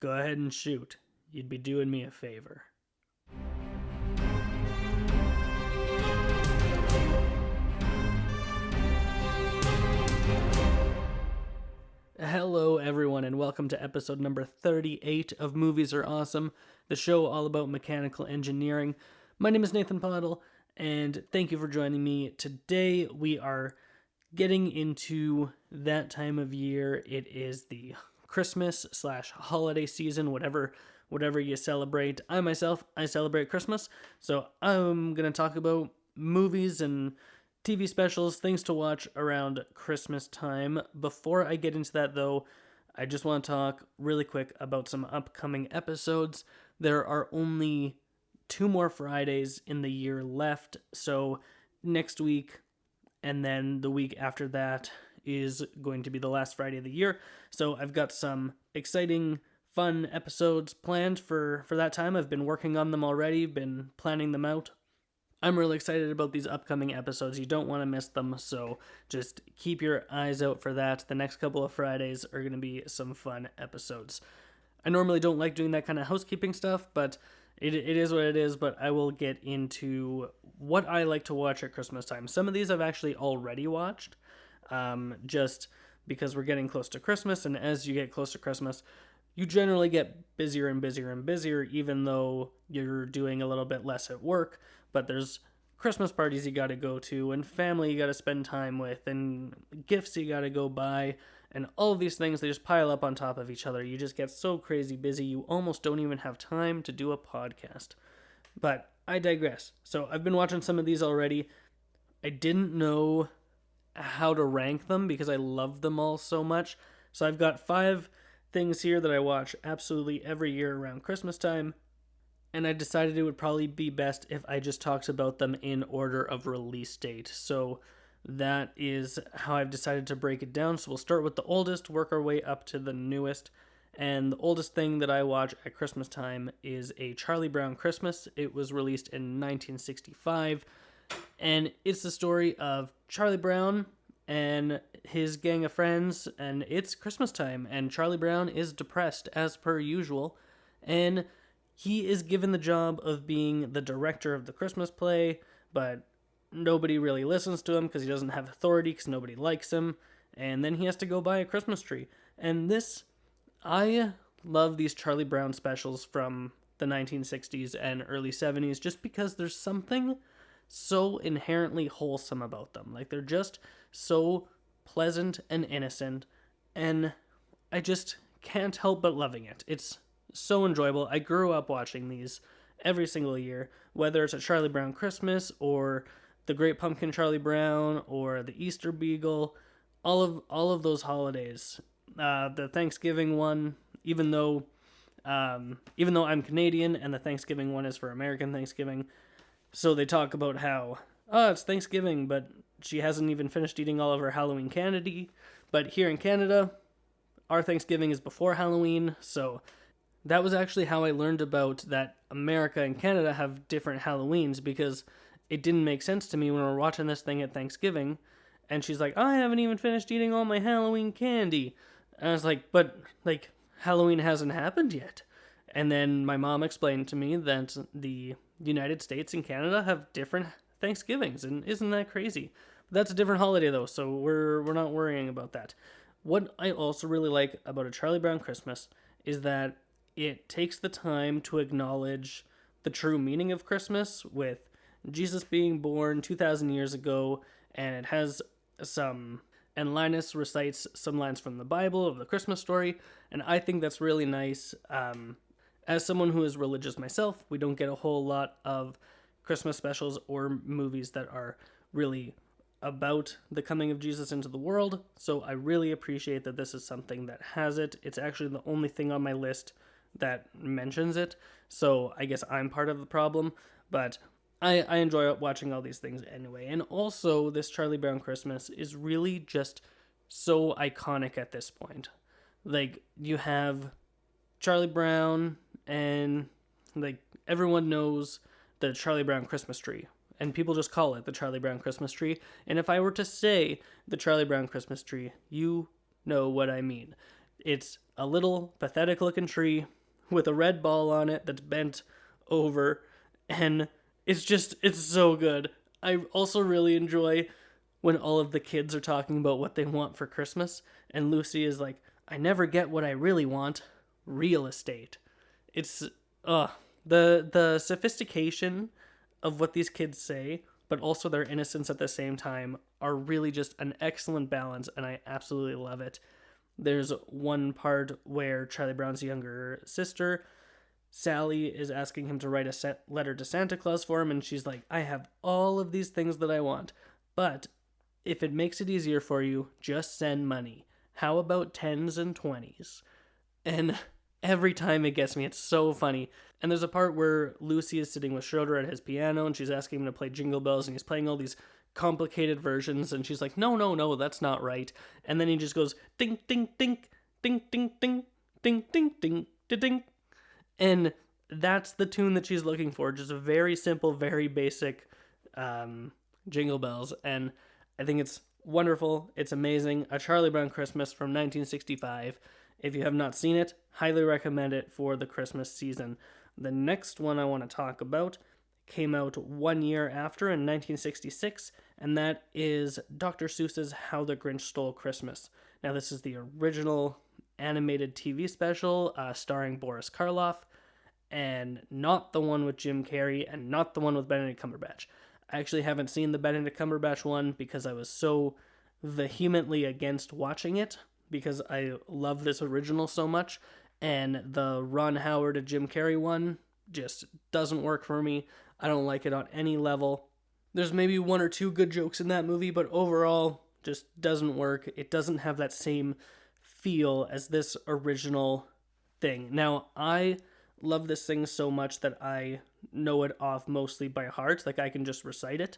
Go ahead and shoot. You'd be doing me a favor. Hello, everyone, and welcome to episode number 38 of Movies Are Awesome, the show all about mechanical engineering. My name is Nathan Pottle, and thank you for joining me. Today, we are getting into that time of year. It is the Christmas/holiday season, whatever you celebrate. I celebrate Christmas, so I'm going to talk about movies and TV specials, things to watch around Christmas time. Before I get into that, though, I just want to talk really quick about some upcoming episodes. There are only 2 more Fridays in the year left, so next week and then the week after that is going to be the last Friday of the year. So I've got some exciting, fun episodes planned for that time. I've been working on them already, been planning them out. I'm really excited about these upcoming episodes. You don't want to miss them, so just keep your eyes out for that. The next couple of Fridays are going to be some fun episodes. I normally don't like doing that kind of housekeeping stuff, but it is what it is. But I will get into what I like to watch at Christmas time. Some of these I've actually already watched, just because we're getting close to Christmas, and as you get close to Christmas, you generally get busier and busier and busier, even though you're doing a little bit less at work. But there's Christmas parties you got to go to, and family you got to spend time with, and gifts you got to go buy, and all of these things, they just pile up on top of each other. You just get so crazy busy, you almost don't even have time to do a podcast. But I digress. So I've been watching some of these already. I didn't know how to rank them because I love them all so much. So I've got 5 things here that I watch absolutely every year around Christmas time, and I decided it would probably be best if I just talked about them in order of release date. So that is how I've decided to break it down. So we'll start with the oldest, work our way up to the newest. And the oldest thing that I watch at Christmas time is A Charlie Brown Christmas. It was released in 1965, and it's the story of Charlie Brown and his gang of friends, and it's Christmas time, and Charlie Brown is depressed as per usual, and he is given the job of being the director of the Christmas play, but nobody really listens to him because he doesn't have authority, because nobody likes him, and then he has to go buy a Christmas tree. And I love these Charlie Brown specials from the 1960s and early 70s just because there's something so inherently wholesome about them. Like, they're just so pleasant and innocent, and I just can't help but loving it. It's so enjoyable. I grew up watching these every single year, whether it's a Charlie Brown Christmas or the Great Pumpkin Charlie Brown or the Easter Beagle, all of those holidays. The Thanksgiving one, even though I'm Canadian and the Thanksgiving one is for American Thanksgiving, so they talk about how, it's Thanksgiving, but she hasn't even finished eating all of her Halloween candy. But here in Canada, our Thanksgiving is before Halloween, so that was actually how I learned about that America and Canada have different Halloweens, because it didn't make sense to me when we were watching this thing at Thanksgiving, and she's like, I haven't even finished eating all my Halloween candy. And I was like, but, Halloween hasn't happened yet. And then my mom explained to me that the United States and Canada have different Thanksgivings, and isn't that crazy? But that's a different holiday, though, so we're not worrying about that. What I also really like about A Charlie Brown Christmas is that it takes the time to acknowledge the true meaning of Christmas, with Jesus being born 2,000 years ago, and it has and Linus recites some lines from the Bible of the Christmas story, and I think that's really nice. As someone who is religious myself, we don't get a whole lot of Christmas specials or movies that are really about the coming of Jesus into the world, so I really appreciate that this is something that has it. It's actually the only thing on my list that mentions it, so I guess I'm part of the problem, but I enjoy watching all these things anyway. And also, this Charlie Brown Christmas is really just so iconic at this point. Like, you have Charlie Brown, and everyone knows the Charlie Brown Christmas tree, and people just call it the Charlie Brown Christmas tree. And if I were to say the Charlie Brown Christmas tree, you know what I mean. It's a little pathetic looking tree with a red ball on it that's bent over, and it's so good. I also really enjoy when all of the kids are talking about what they want for Christmas, and Lucy is like, I never get what I really want, real estate. It's the sophistication of what these kids say, but also their innocence at the same time are really just an excellent balance, and I absolutely love it. There's one part where Charlie Brown's younger sister, Sally, is asking him to write a letter to Santa Claus for him, and she's like, I have all of these things that I want, but if it makes it easier for you, just send money. How about 10s and 20s? And every time it gets me, it's so funny. And there's a part where Lucy is sitting with Schroeder at his piano, and she's asking him to play Jingle Bells, and he's playing all these complicated versions, and she's like, no, no, no, that's not right. And then he just goes, ding, ding, ding, ding, ding, ding, ding, ding, ding, ding, ding. And that's the tune that she's looking for. Just a very simple, very basic Jingle Bells. And I think it's wonderful. It's amazing. A Charlie Brown Christmas from 1965. If you have not seen it, highly recommend it for the Christmas season. The next one I want to talk about came out 1 year after in 1966, and that is Dr. Seuss's How the Grinch Stole Christmas. Now, this is the original animated TV special starring Boris Karloff, and not the one with Jim Carrey, and not the one with Benedict Cumberbatch. I actually haven't seen the Benedict Cumberbatch one because I was so vehemently against watching it, because I love this original so much, and the Ron Howard and Jim Carrey one just doesn't work for me. I don't like it on any level. There's maybe one or two good jokes in that movie, but overall, just doesn't work. It doesn't have that same feel as this original thing. Now, I love this thing so much that I know it off mostly by heart. Like, I can just recite it.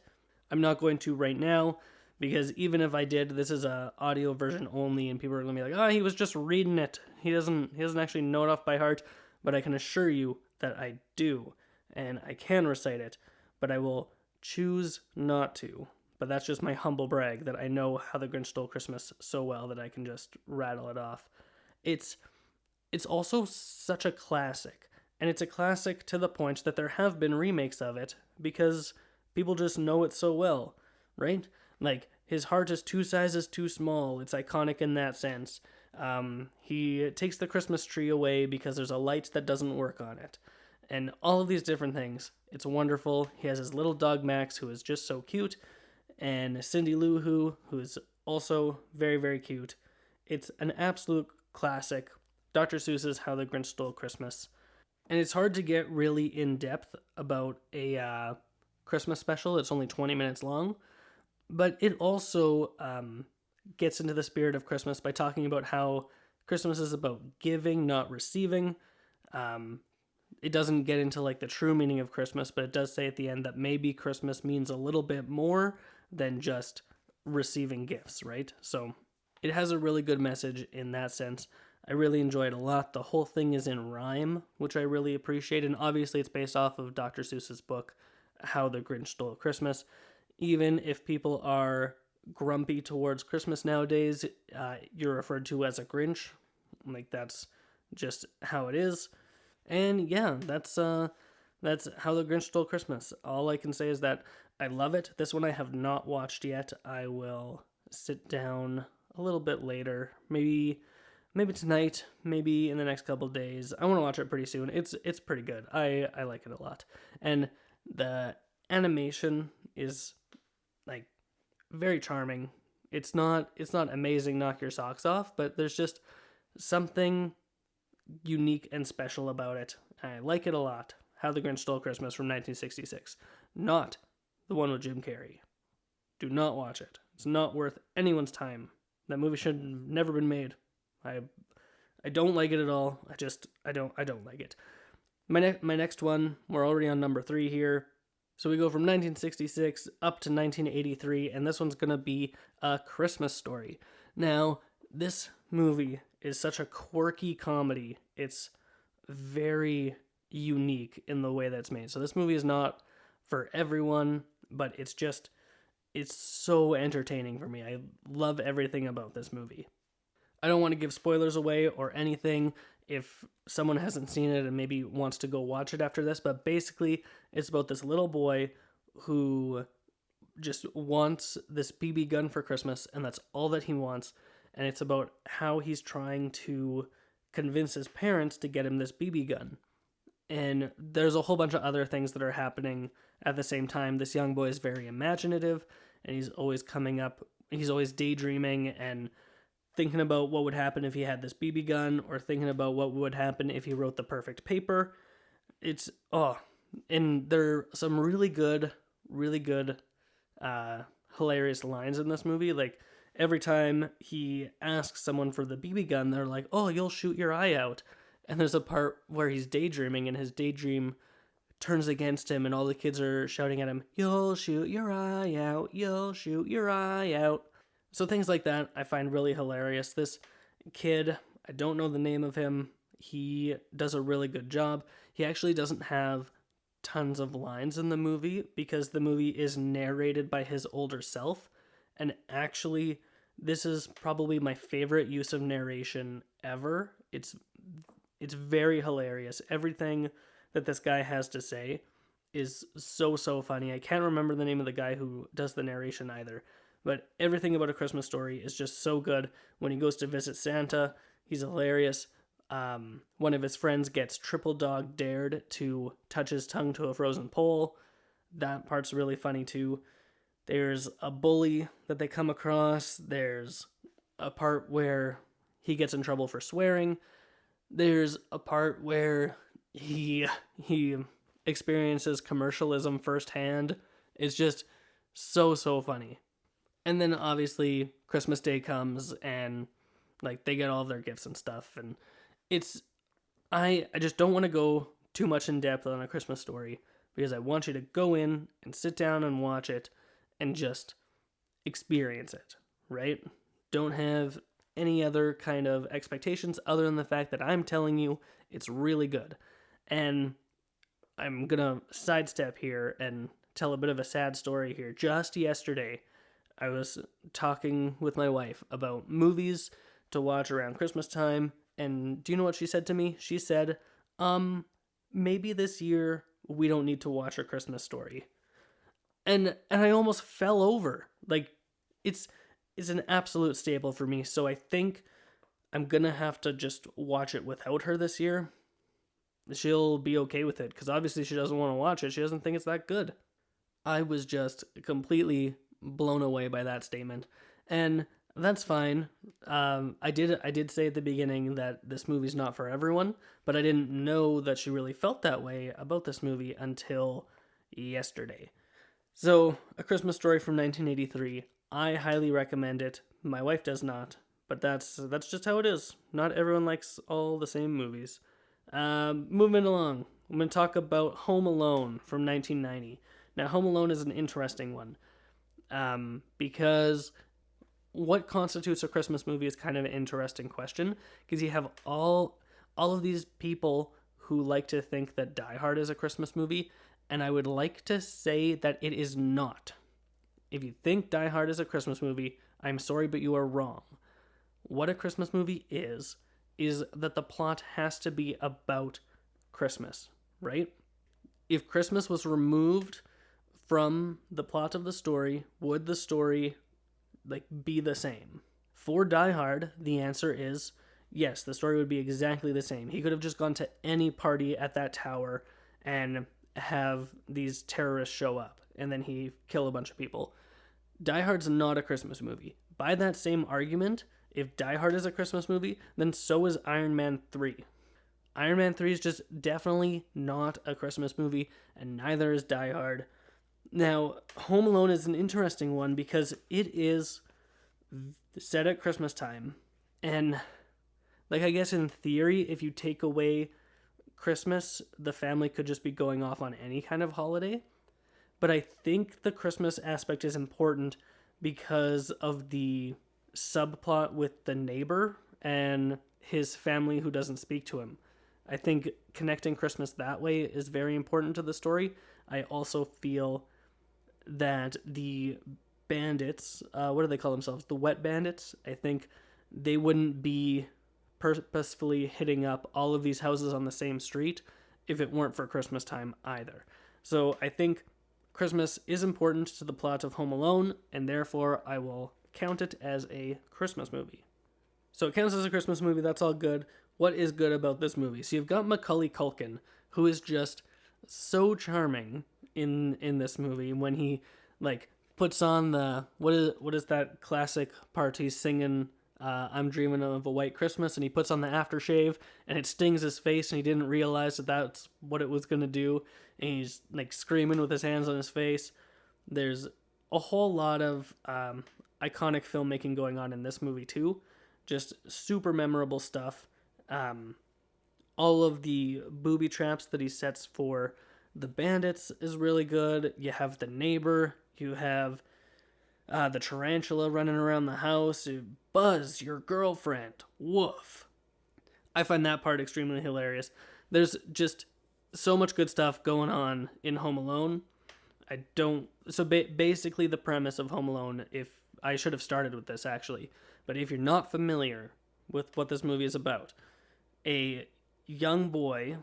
I'm not going to right now, because even if I did, this is a audio version only, and people are going to be like, oh, he was just reading it. He doesn't actually know it off by heart. But I can assure you that I do, and I can recite it, but I will choose not to. But that's just my humble brag that I know How the Grinch Stole Christmas so well that I can just rattle it off. It's also such a classic, and it's a classic to the point that there have been remakes of it because people just know it so well, right? Like, his heart is 2 sizes too small. It's iconic in that sense. He takes the Christmas tree away because there's a light that doesn't work on it. And all of these different things. It's wonderful. He has his little dog Max, who is just so cute. And Cindy Lou Who is also very, very cute. It's an absolute classic. Dr. Seuss's How the Grinch Stole Christmas. And it's hard to get really in-depth about a Christmas special. It's only 20 minutes long. But it also gets into the spirit of Christmas by talking about how Christmas is about giving, not receiving. It doesn't get into like the true meaning of Christmas, but it does say at the end that maybe Christmas means a little bit more than just receiving gifts, right? So it has a really good message in that sense. I really enjoy it a lot. The whole thing is in rhyme, which I really appreciate, and obviously it's based off of Dr. Seuss's book, How the Grinch Stole Christmas. Even if people are grumpy towards Christmas nowadays, you're referred to as a Grinch. Like, that's just how it is. And yeah, that's How the Grinch Stole Christmas. All I can say is that I love it. This one I have not watched yet. I will sit down a little bit later. Maybe tonight, maybe in the next couple of days. I want to watch it pretty soon. It's pretty good. I like it a lot. And the animation is like very charming. It's not amazing, knock your socks off, but there's just something unique and special about it. I like it a lot. How the Grinch Stole Christmas from 1966. Not the one with Jim Carrey. Do not watch it. It's not worth anyone's time. That movie should have never been made. I don't like it at all. I don't like it. My next one, we're already on number 3 here. So we go from 1966 up to 1983, and this one's going to be A Christmas Story. Now, this movie is such a quirky comedy. It's very unique in the way that it's made. So this movie is not for everyone, but it's so entertaining for me. I love everything about this movie. I don't want to give spoilers away or anything if someone hasn't seen it and maybe wants to go watch it after this, but basically it's about this little boy who just wants this BB gun for Christmas, and that's all that he wants. And it's about how he's trying to convince his parents to get him this BB gun. And there's a whole bunch of other things that are happening at the same time. This young boy is very imaginative, and he's always daydreaming and thinking about what would happen if he had this BB gun, or thinking about what would happen if he wrote the perfect paper. And there are some really good, hilarious lines in this movie. Like, every time he asks someone for the BB gun, they're like, "Oh, you'll shoot your eye out." And there's a part where he's daydreaming, and his daydream turns against him, and all the kids are shouting at him, "You'll shoot your eye out, you'll shoot your eye out." So things like that I find really hilarious. This kid, I don't know the name of him, he does a really good job. He actually doesn't have tons of lines in the movie because the movie is narrated by his older self. And actually, this is probably my favorite use of narration ever. It's very hilarious. Everything that this guy has to say is so funny. I can't remember the name of the guy who does the narration either, but everything about A Christmas Story is just so good. When he goes to visit Santa, he's hilarious. One of his friends gets triple dog dared to touch his tongue to a frozen pole. That part's really funny too. There's a bully that they come across. There's a part where he gets in trouble for swearing. There's a part where he experiences commercialism firsthand. It's just so funny. And then obviously Christmas Day comes, and like they get all of their gifts and stuff, and I just don't want to go too much in depth on A Christmas Story because I want you to go in and sit down and watch it and just experience it, right? Don't have any other kind of expectations other than the fact that I'm telling you it's really good. And I'm gonna sidestep here and tell a bit of a sad story here. Just yesterday, I was talking with my wife about movies to watch around Christmas time, and do you know what she said to me? She said, maybe this year we don't need to watch A Christmas Story. And I almost fell over. Like, it's an absolute staple for me, so I think I'm gonna have to just watch it without her this year. She'll be okay with it, because obviously she doesn't want to watch it. She doesn't think it's that good. I was just completely blown away by that statement, and that's fine. I did say at the beginning that this movie's not for everyone, but I didn't know that she really felt that way about this movie until yesterday. So, A Christmas Story from 1983. I highly recommend it. My wife does not, but that's just how it is. Not everyone likes all the same movies. Moving along, I'm going to talk about Home Alone from 1990. Now, Home Alone is an interesting one, because what constitutes a Christmas movie is kind of an interesting question, because you have all of these people who like to think that Die Hard is a Christmas movie, and I would like to say that it is not. If you think Die Hard is a Christmas movie, I'm sorry, but you are wrong. What a Christmas movie is that the plot has to be about Christmas, right? If Christmas was removed from the plot of the story, would the story be the same? For Die Hard, the answer is yes, the story would be exactly the same. He could have just gone to any party at that tower and have these terrorists show up, and then he kill a bunch of people. Die Hard's not a Christmas movie. By that same argument, if Die Hard is a Christmas movie, then so is Iron Man 3. Iron Man 3 is just definitely not a Christmas movie, and neither is Die Hard. Now, Home Alone is an interesting one because it is set at Christmas time, and I guess in theory, if you take away Christmas, the family could just be going off on any kind of holiday. But I think the Christmas aspect is important because of the subplot with the neighbor and his family who doesn't speak to him. I think connecting Christmas that way is very important to the story. I also feel that the bandits, what do they call themselves? The Wet Bandits. I think they wouldn't be purposefully hitting up all of these houses on the same street if it weren't for Christmas time either. So I think Christmas is important to the plot of Home Alone, and therefore I will count it as a Christmas movie. So it counts as a Christmas movie, that's all good. What is good about this movie? So you've got Macaulay Culkin, who is just so charming in this movie when he like puts on the what is that classic part he's singing, I'm dreaming of a white Christmas, and he puts on the aftershave and it stings his face and he didn't realize that that's what it was going to do, and he's like screaming with his hands on his face. There's a whole lot of iconic filmmaking going on in this movie too, just super memorable stuff. All of the booby traps that he sets for the bandits is really good. You have the neighbor, you have the tarantula running around the house, Buzz, your girlfriend, woof. I find that part extremely hilarious. There's just so much good stuff going on in Home Alone. Basically the premise of Home Alone, if I should have started with this actually, but if you're not familiar with what this movie is about, a young boy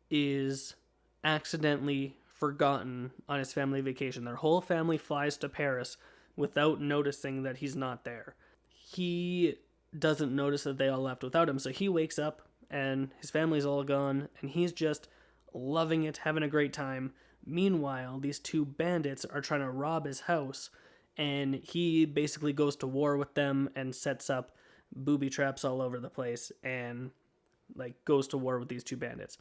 is accidentally forgotten on his family vacation. Their whole family flies to Paris without noticing that he's not there. He doesn't notice that they all left without him, so he wakes up and his family's all gone and he's just loving it, having a great time. Meanwhile, these two bandits are trying to rob his house, and he basically goes to war with them and sets up booby traps all over the place and like goes to war with these two bandits.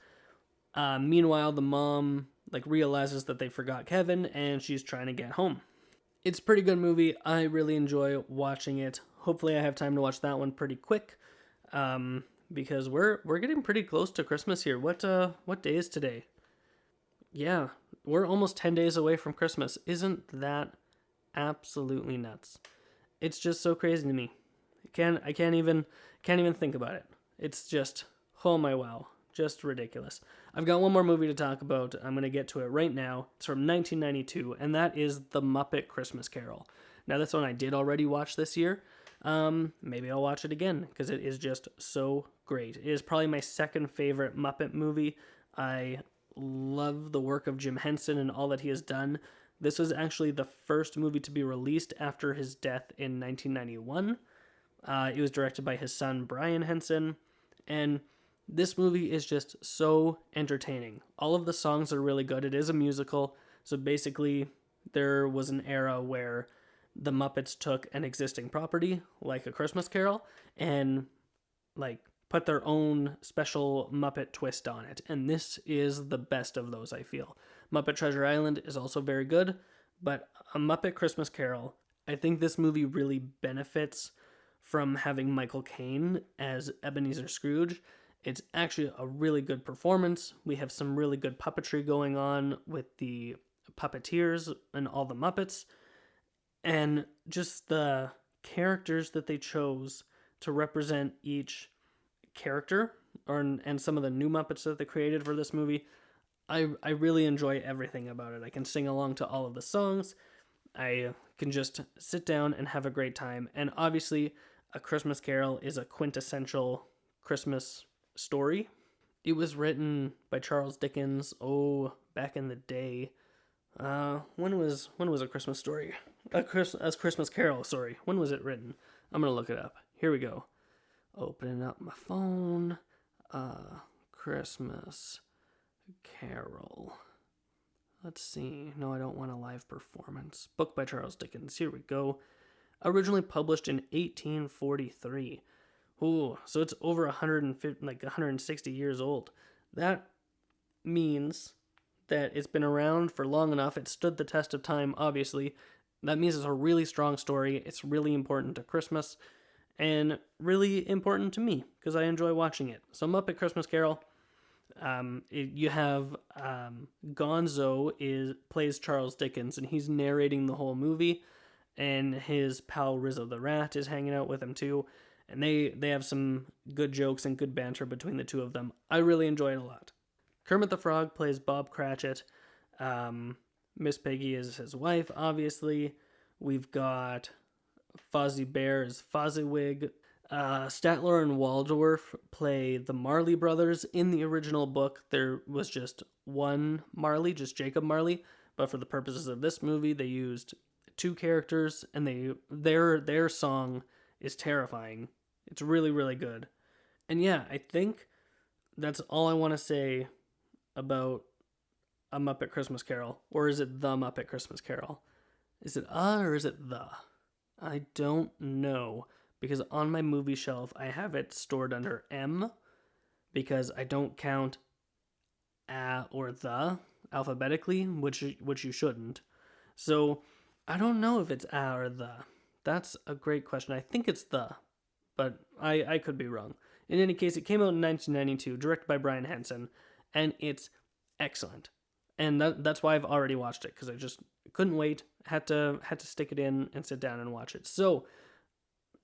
Meanwhile, the mom like realizes that they forgot Kevin and she's trying to get home. It's a pretty good movie. I really enjoy watching it. Hopefully I have time to watch that one pretty quick, because we're getting pretty close to Christmas here. What day is today? Yeah, we're almost 10 days away from Christmas. Isn't that absolutely nuts? It's just so crazy to me. I can't even think about it. It's just, oh my wow, just ridiculous. I've got one more movie to talk about. I'm going to get to it right now. It's from 1992, and that is The Muppet Christmas Carol. Now, this one I did already watch this year. Maybe I'll watch it again, because it is just so great. It is probably my second favorite Muppet movie. I love the work of Jim Henson and all that he has done. This was actually the first movie to be released after his death in 1991. It was directed by his son, Brian Henson, and this movie is just so entertaining. All of the songs are really good. It is a musical, so basically there was an era where the Muppets took an existing property, like A Christmas Carol, and like put their own special Muppet twist on it, and this is the best of those, I feel. Muppet Treasure Island is also very good, but A Muppet Christmas Carol, I think this movie really benefits from having Michael Caine as Ebenezer Scrooge. It's actually a really good performance. We have some really good puppetry going on with the puppeteers and all the Muppets, and just the characters that they chose to represent each character, and some of the new Muppets that they created for this movie. I really enjoy everything about it. I can sing along to all of the songs. I can just sit down and have a great time. And obviously, A Christmas Carol is a quintessential Christmas story. It was written by Charles Dickens, back in the day. When was A Christmas Story? A Christmas Carol, sorry. When was it written? I'm gonna look it up. Here we go. Opening up my phone. Christmas Carol. Let's see. No, I don't want a live performance. Book by Charles Dickens. Here we go. Originally published in 1843. Ooh, so it's over 160 years old. That means that it's been around for long enough. It stood the test of time, obviously. That means it's a really strong story. It's really important to Christmas, and really important to me, because I enjoy watching it. So Muppet Christmas Carol, you have Gonzo plays Charles Dickens, and he's narrating the whole movie, and his pal Rizzo the Rat is hanging out with him too, and they have some good jokes and good banter between the two of them. I really enjoy it a lot. Kermit the Frog plays Bob Cratchit. Miss Piggy is his wife, obviously. We've got Fozzie Bear as Fozziwig. Statler and Waldorf play the Marley brothers. In the original book, there was just one Marley, just Jacob Marley. But for the purposes of this movie, they used two characters, and their song is terrifying. It's really, really good. And yeah, I think that's all I want to say about A Muppet Christmas Carol. Or is it The Muppet Christmas Carol? Is it or is it the? I don't know. Because on my movie shelf, I have it stored under M. Because I don't count a or the alphabetically, which you shouldn't. So I don't know if it's a or the. That's a great question. I think it's the, but I could be wrong. In any case, it came out in 1992, directed by Brian Henson, and it's excellent. And that's why I've already watched it, because I just couldn't wait. Had to stick it in and sit down and watch it. So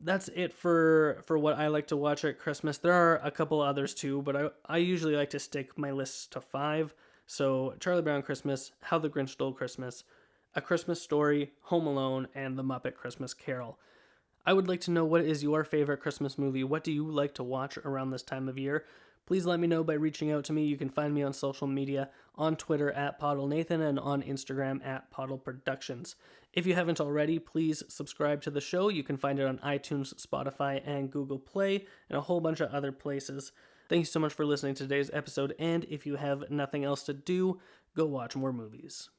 that's it for what I like to watch at Christmas. There are a couple others too, but I usually like to stick my lists to 5. So Charlie Brown Christmas, How the Grinch Stole Christmas, A Christmas Story, Home Alone, and The Muppet Christmas Carol. I would like to know, what is your favorite Christmas movie? What do you like to watch around this time of year? Please let me know by reaching out to me. You can find me on social media, on Twitter at PoddleNathan and on Instagram at Poddle Productions. If you haven't already, please subscribe to the show. You can find it on iTunes, Spotify, and Google Play, and a whole bunch of other places. Thank you so much for listening to today's episode, and if you have nothing else to do, go watch more movies.